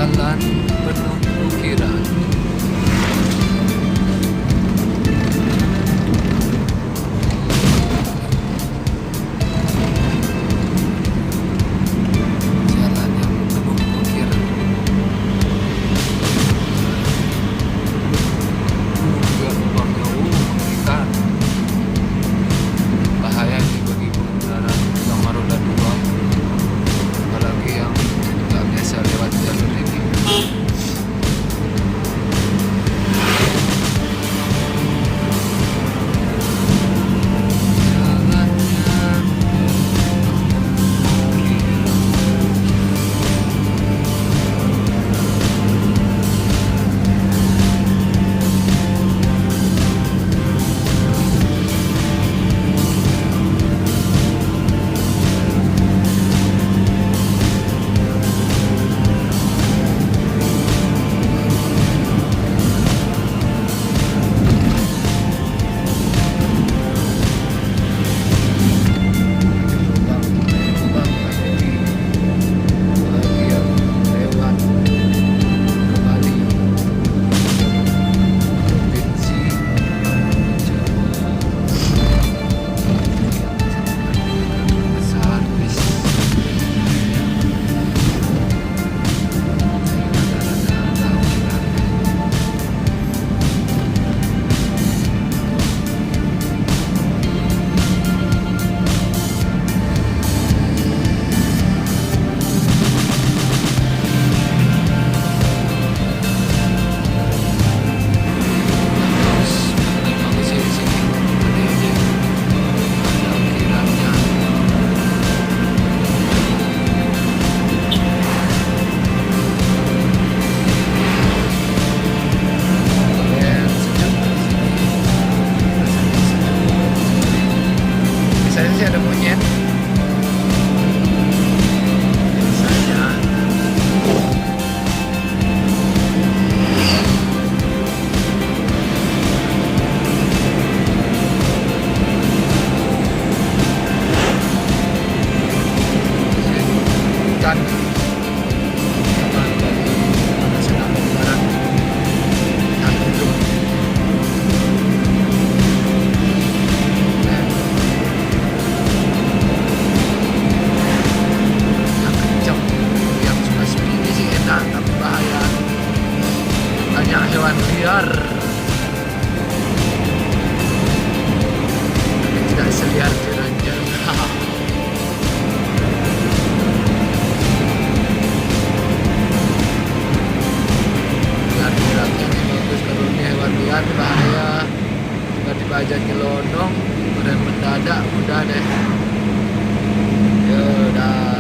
Jalan penuh ukiran. Jalan yang penuh ukiran. Juga lubang jauh mengerikan. Bahaya ini bagi pengendara terutama roda dua, apalagi yang nggak biasa lewat jalur ini. Saya sih ada monyet. Biasanya. Ikan. Ikan dari nasional barat. Ikan hidup. Tapi bahaya, banyak hewan liar, tapi tidak seliar Ciranjang. Liar-liarnya ini bagus, kalau ini hewan liar bahaya. Tiba-tiba aja nyelonong, kemudian mendadak, udah deh. Ya udah.